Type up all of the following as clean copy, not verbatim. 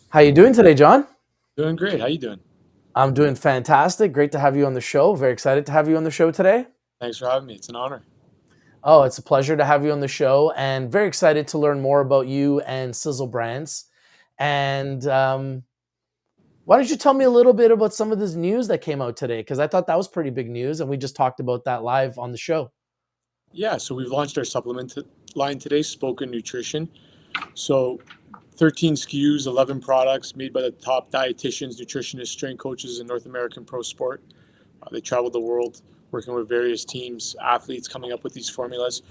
How you doing today, John? Doing great. How you doing? I'm doing fantastic. Great to have you on the show. Very excited to have you on the show today. Thanks for having me. It's an honor. Oh, it's a pleasure to have you on the show, and very excited to learn more about you and Sizzle Brands. And why don't you tell me a little bit about some of this news that came out today? Because I thought that was pretty big news, and we just talked about that live on the show. Yeah, so we've launched our supplement line today, Spoken Nutrition. So 13 SKUs, 11 products made by the top dietitians, nutritionists, strength coaches in North American pro sport. They traveled the world working with various teams, athletes, coming up with these formulas.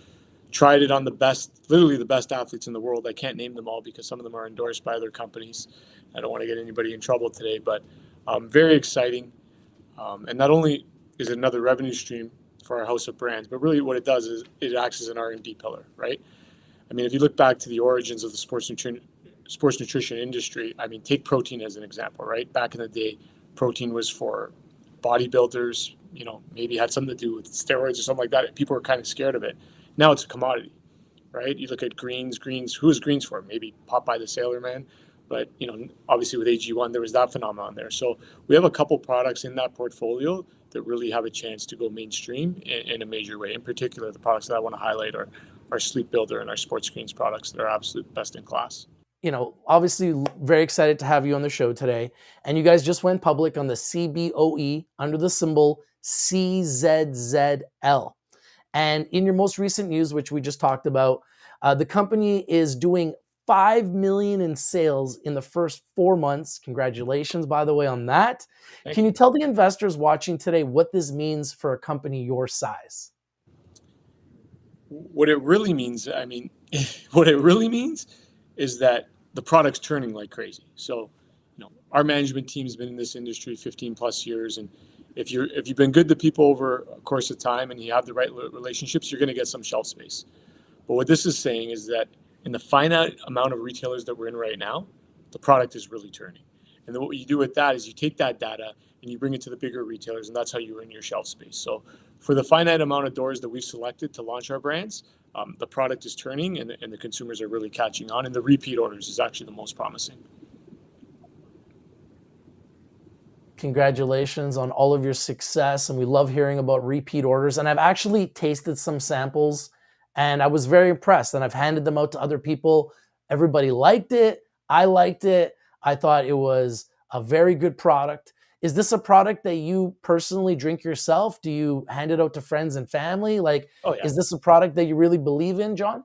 Tried it on the best, literally the best athletes in the world. I can't name them all because some of them are endorsed by other companies. I don't want to get anybody in trouble today, but very exciting. And not only is it another revenue stream for our house of brands, but really what it does is it acts as an R&D pillar, right? I mean, if you look back to the origins of the sports nutrition industry, I mean, take protein as an example, right? Back in the day, protein was for bodybuilders, maybe had something to do with steroids or something like that. People were kind of scared of it. Now it's a commodity, right? You look at greens, who is greens for? Maybe Popeye the Sailor Man. But, obviously with AG1, there was that phenomenon there. So we have a couple products in that portfolio that really have a chance to go mainstream in a major way. In particular, the products that I want to highlight are our Sleep Builder and our Sports Greens products that are absolute best in class. Obviously very excited to have you on the show today. And you guys just went public on the CBOE under the symbol CZZL. And in your most recent news, which we just talked about, the company is doing 5 million in sales in the first 4 months. Congratulations, by the way, on that. Can you tell the investors watching today what this means for a company your size? What it really means, what it really means is that the product's turning like crazy. So, our management team's been in this industry 15 plus years, and if you've been good to people over a course of time and you have the right relationships, you're going to get some shelf space. But what this is saying is that in the finite amount of retailers that we're in right now, the product is really turning. And then what you do with that is you take that data and you bring it to the bigger retailers, and that's how you earn your shelf space. So for the finite amount of doors that we've selected to launch our brands, the product is turning and the consumers are really catching on, and the repeat orders is actually the most promising. Congratulations on all of your success, and we love hearing about repeat orders. And I've actually tasted some samples, and I was very impressed, and I've handed them out to other people. Everybody liked it. I liked it. I thought it was a very good product. Is this a product that you personally drink yourself? Do you hand it out to friends and family? Oh yeah. Is this a product that you really believe in, John?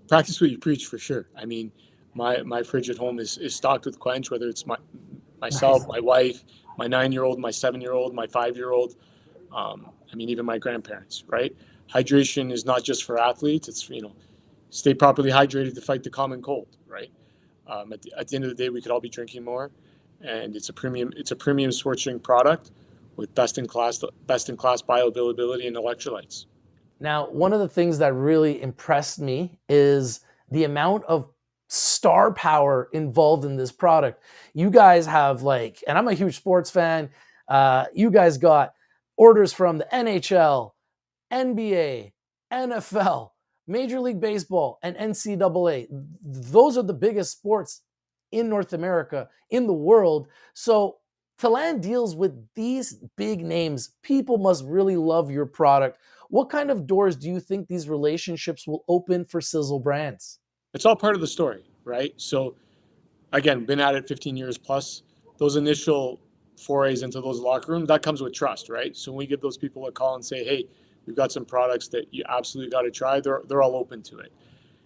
Practice what you preach, for sure. I mean, my fridge at home is stocked with Quench, whether it's myself, Nice. my wife, my 9-year-old, my 7-year-old, my 5-year-old. Even my grandparents, right? Hydration is not just for athletes. It's, stay properly hydrated to fight the common cold, right? At the end of the day, we could all be drinking more, and it's a premium sports drink product with best in class bioavailability and electrolytes. Now, one of the things that really impressed me is the amount of star power involved in this product. You guys have and I'm a huge sports fan. You guys got orders from the NHL, NBA, NFL, Major League Baseball, and NCAA. Those are the biggest sports in North America, in the world. So to land deals with these big names, people must really love your product. What kind of doors do you think these relationships will open for Sizzle Brands? It's all part of the story, right? So again, been at it 15 years plus. Those initial forays into those locker rooms, that comes with trust, right? So when we give those people a call and say, hey, we've got some products that you absolutely got to try, they're all open to it.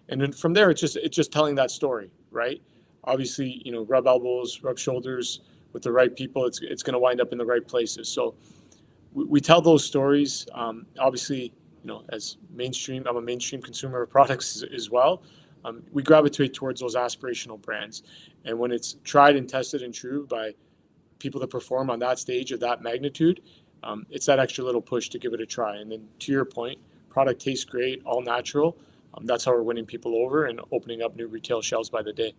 And then from there, it's just telling that story, right? Obviously, rub elbows, rub shoulders with the right people. It's going to wind up in the right places. So we tell those stories. Obviously, as mainstream, I'm a mainstream consumer of products as well. We gravitate towards those aspirational brands. And when it's tried and tested and true by people that perform on that stage of that magnitude, it's that extra little push to give it a try. And then to your point, product tastes great, all natural. That's how we're winning people over and opening up new retail shelves by the day.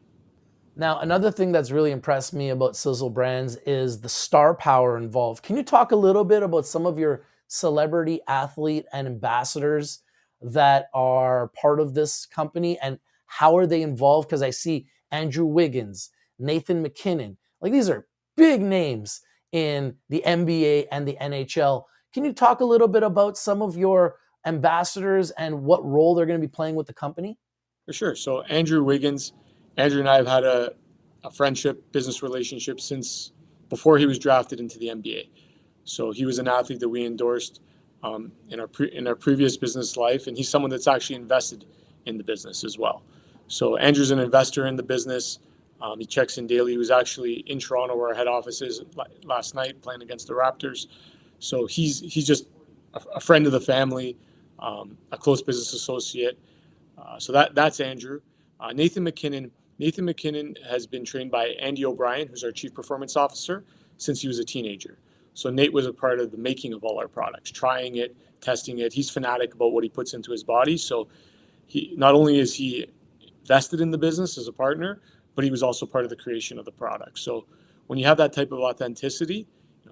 Now, another thing that's really impressed me about Sizzle Brands is the star power involved. Can you talk a little bit about some of your celebrity athlete and ambassadors that are part of this company, and how are they involved? Because I see Andrew Wiggins, Nathan McKinnon, like these are big names in the NBA and the NHL. Can you talk a little bit about some of your ambassadors and what role they're going to be playing with the company? For sure. So Andrew Wiggins, Andrew and I have had a friendship, business relationship since before he was drafted into the NBA. So he was an athlete that we endorsed in our previous business life, and he's someone that's actually invested in the business as well. So Andrew's an investor in the business. He checks in daily. He was actually in Toronto, where our head office is, last night playing against the Raptors. So he's just a friend of the family, a close business associate. So that's Andrew. Nathan McKinnon. Nathan McKinnon has been trained by Andy O'Brien, who's our chief performance officer, since he was a teenager. So Nate was a part of the making of all our products, trying it, testing it. He's fanatic about what he puts into his body. So he not only is he vested in the business as a partner, but he was also part of the creation of the product. So when you have that type of authenticity,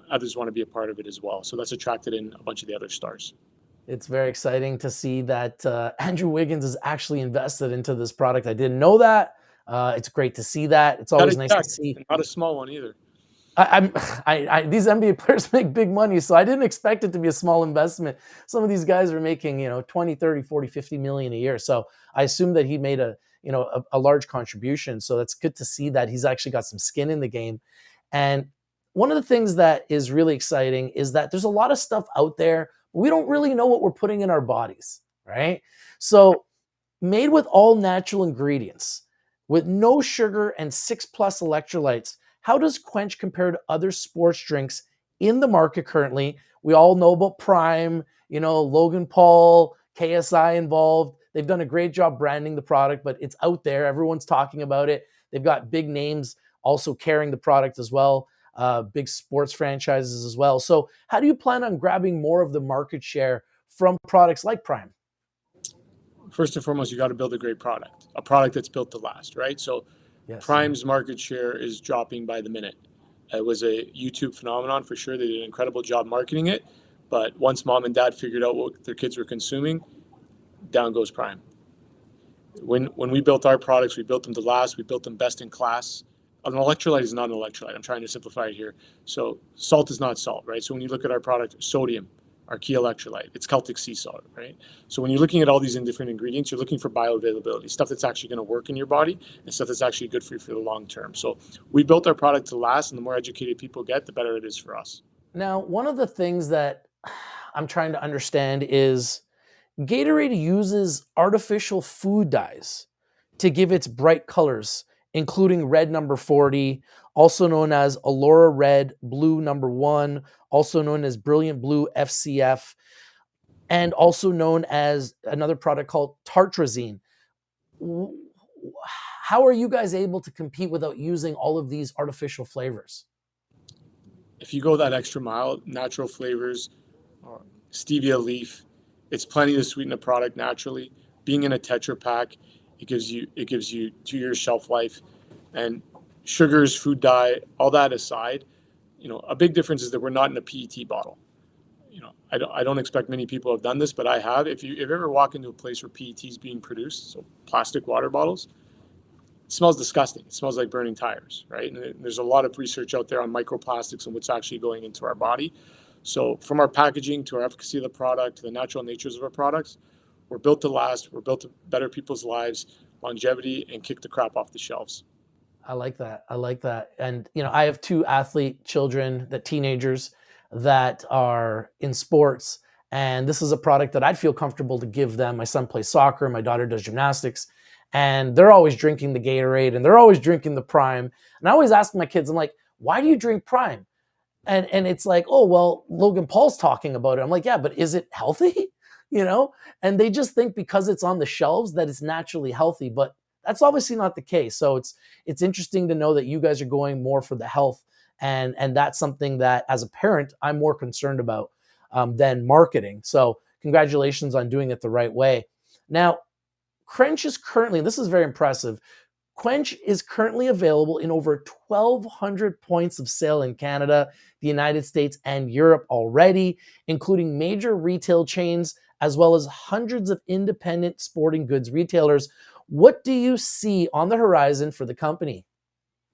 others want to be a part of it as well. So that's attracted in a bunch of the other stars. It's very exciting to see that Andrew Wiggins is actually invested into this product. I didn't know that. It's great to see that. It's Got always a nice to check, see. and not a small one either. These NBA players make big money, so I didn't expect it to be a small investment. Some of these guys are making, 20, 30, 40, 50 million a year. So I assume that he made a large contribution. So that's good to see that he's actually got some skin in the game. And one of the things that is really exciting is that there's a lot of stuff out there. We don't really know what we're putting in our bodies, right? So made with all natural ingredients, with no sugar and 6+ electrolytes, how does Quench compare to other sports drinks in the market currently? We all know about Prime, Logan Paul, KSI involved. They've done a great job branding the product, but it's out there. Everyone's talking about it. They've got big names also carrying the product as well, big sports franchises as well. So how do you plan on grabbing more of the market share from products like Prime? First and foremost, you got to build a great product, a product that's built to last, right? So Yes. Prime's market share is dropping by the minute. It was a YouTube phenomenon for sure. They did an incredible job marketing it. But once mom and dad figured out what their kids were consuming, down goes Prime. When we built our products, we built them to last. We built them best in class. An electrolyte is not an electrolyte. I'm trying to simplify it here. So salt is not salt, right? So when you look at our product, sodium, our key electrolyte, it's Celtic sea salt, right? So when you're looking at all these different ingredients, you're looking for bioavailability, stuff that's actually going to work in your body and stuff that's actually good for you for the long term. So we built our product to last, and the more educated people get, the better it is for us. Now, one of the things that I'm trying to understand is Gatorade uses artificial food dyes to give its bright colors, including red number 40, also known as Allura Red, blue number 1, also known as Brilliant Blue FCF, and also known as another product called Tartrazine. How are you guys able to compete without using all of these artificial flavors? If you go that extra mile, natural flavors, stevia leaf, it's plenty to sweeten a product naturally. Being in a Tetra Pak, it gives you 2 years shelf life, and sugars, food dye, all that aside, a big difference is that we're not in a PET bottle. I don't expect many people have done this, but I have. If you ever walk into a place where PET is being produced, so plastic water bottles, it smells disgusting. It smells like burning tires, right? And there's a lot of research out there on microplastics and what's actually going into our body. So from our packaging to our efficacy of the product to the natural natures of our products, we're built to last. We're built to better people's lives, longevity, and kick the crap off the shelves. I like that. I like that. And I have two athlete children, that teenagers that are in sports, and this is a product that I'd feel comfortable to give them. My son plays soccer, my daughter does gymnastics, and they're always drinking the Gatorade and they're always drinking the Prime. And I always ask my kids, I'm like, "Why do you drink Prime?" And it's like, "Oh, well, Logan Paul's talking about it." I'm like, "Yeah, but is it healthy?" You know? And they just think because it's on the shelves that it's naturally healthy, but that's obviously not the case. So it's interesting to know that you guys are going more for the health, and that's something that as a parent I'm more concerned about than marketing. So congratulations on doing it the right way. Now, Quench is currently, and this is very impressive, Quench is currently available in over 1,200 points of sale in Canada, the United States, and Europe already, including major retail chains as well as hundreds of independent sporting goods retailers. What do you see on the horizon for the company?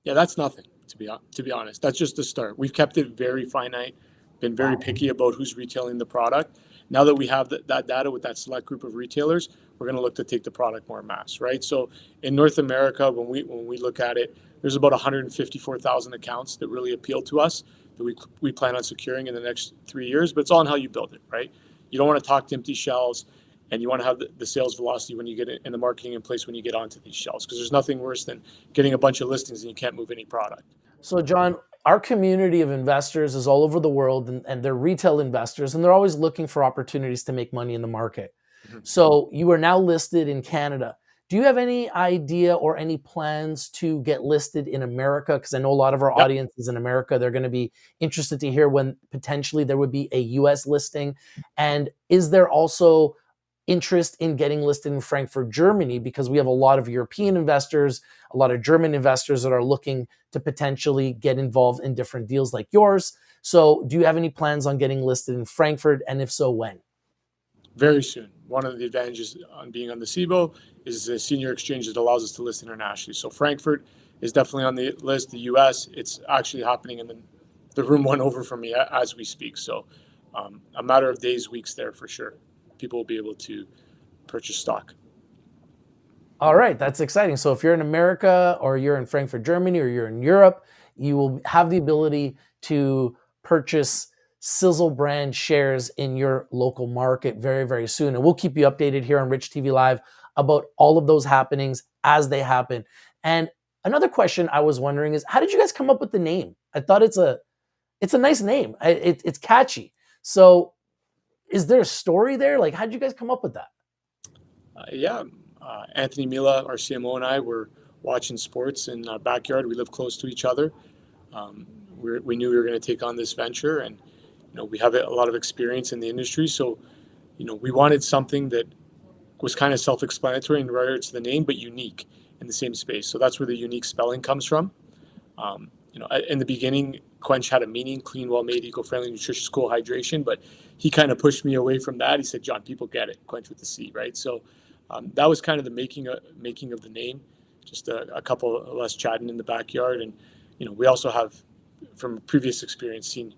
Yeah, that's nothing, to be honest. That's just the start. We've kept it very finite, been very picky about who's retailing the product. Now that we have that data with that select group of retailers, we're going to look to take the product more mass, right? So in North America, when we look at it, there's about 154,000 accounts that really appeal to us that we plan on securing in the next 3 years. But it's all on how you build it, right? You don't want to talk to empty shelves, and you want to have the sales velocity when you get it, and the marketing in place when you get onto these shelves, because there's nothing worse than getting a bunch of listings and you can't move any product. So, John, our community of investors is all over the world, and they're retail investors, and they're always looking for opportunities to make money in the market. Mhm. So, you are now listed in Canada. Do you have any idea or any plans to get listed in America? Because I know a lot of our Yep. audience is in America. They're going to be interested to hear when potentially there would be a US listing. And is there also interest in getting listed in Frankfurt, Germany? Because we have a lot of European investors, a lot of German investors that are looking to potentially get involved in different deals like yours. So, do you have any plans on getting listed in Frankfurt? And if so, when? Very soon. One of the advantages on being on the SIBO is the senior exchange that allows us to list internationally. So Frankfurt is definitely on the list. The US, it's actually happening in the room one over from me as we speak. So a matter of days, weeks there for sure. People will be able to purchase stock. All right, that's exciting. So if you're in America or you're in Frankfurt, Germany, or you're in Europe, you will have the ability to purchase Sizzle brand shares in your local market very, very soon. And we'll keep you updated here on Rich TV Live about all of those happenings as they happen. And another question I was wondering is, how did you guys come up with the name? I thought it's a nice name. It's catchy. So is there a story there? Like, how did you guys come up with that? Yeah, Anthony Mila, our CMO, and I were watching sports in our backyard. We live close to each other. We knew we were going to take on this venture, and we have a lot of experience in the industry. So, we wanted something that was kind of self-explanatory in regards to the name, but unique in the same space. So that's where the unique spelling comes from. In the beginning, Quench had a meaning: clean, well-made, eco-friendly, nutritious, cool hydration. But he kind of pushed me away from that. He said, "John, people get it. Quench with the C, right?" So that was kind of the making of the name. Just a couple of us chatting in the backyard, and we also have, from previous experience, seen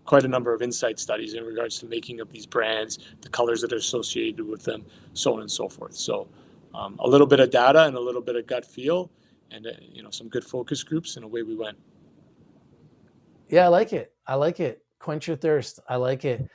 quite a number of insight studies in regards to making of these brands, the colors that are associated with them, so on and so forth. So a little bit of data and a little bit of gut feel, and some good focus groups, and away we went. Yeah, I like it. I like it. Quench your thirst. I like it.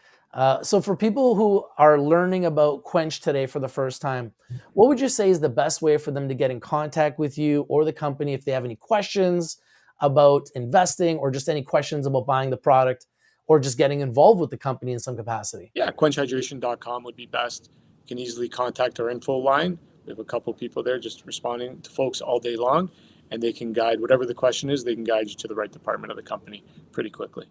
So, for people who are learning about Quench today for the first time, what would you say is the best way for them to get in contact with you or the company if they have any questions about investing, or just any questions about buying the product, or just getting involved with the company in some capacity? Yeah, quenchhydration.com would be best. You can easily contact our info line. We have a couple people there just responding to folks all day long, and they can guide whatever the question is. They can guide you to the right department of the company pretty quickly.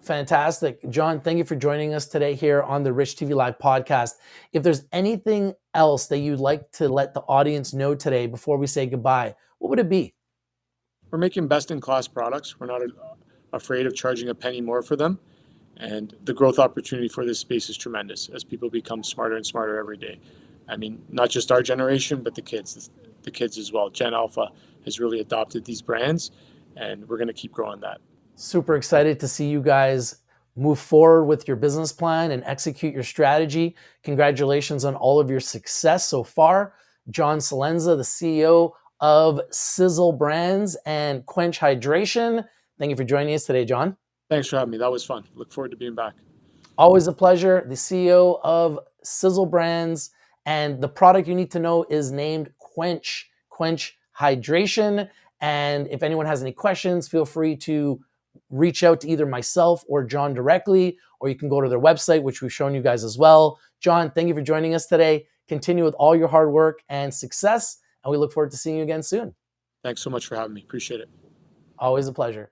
Fantastic. John, thank you for joining us today here on the Rich TV Live podcast. If there's anything else that you'd like to let the audience know today before we say goodbye, what would it be? We're making best-in-class products. We're not afraid of charging a penny more for them. And the growth opportunity for this space is tremendous as people become smarter and smarter every day. I mean, not just our generation, but the kids as well. Gen Alpha has really adopted these brands, and we're going to keep growing that. Super excited to see you guys move forward with your business plan and execute your strategy. Congratulations on all of your success so far. John Celenza, the CEO of Sizzle Brands and Quench Hydration. Thank you for joining us today, John. Thanks for having me. That was fun. Look forward to being back. Always a pleasure. The CEO of Sizzle Brands, and the product you need to know is named Quench Hydration. And if anyone has any questions, feel free to reach out to either myself or John directly, or you can go to their website, which we've shown you guys as well. John, thank you for joining us today. Continue with all your hard work and success, and we look forward to seeing you again soon. Thanks so much for having me. Appreciate it. Always a pleasure.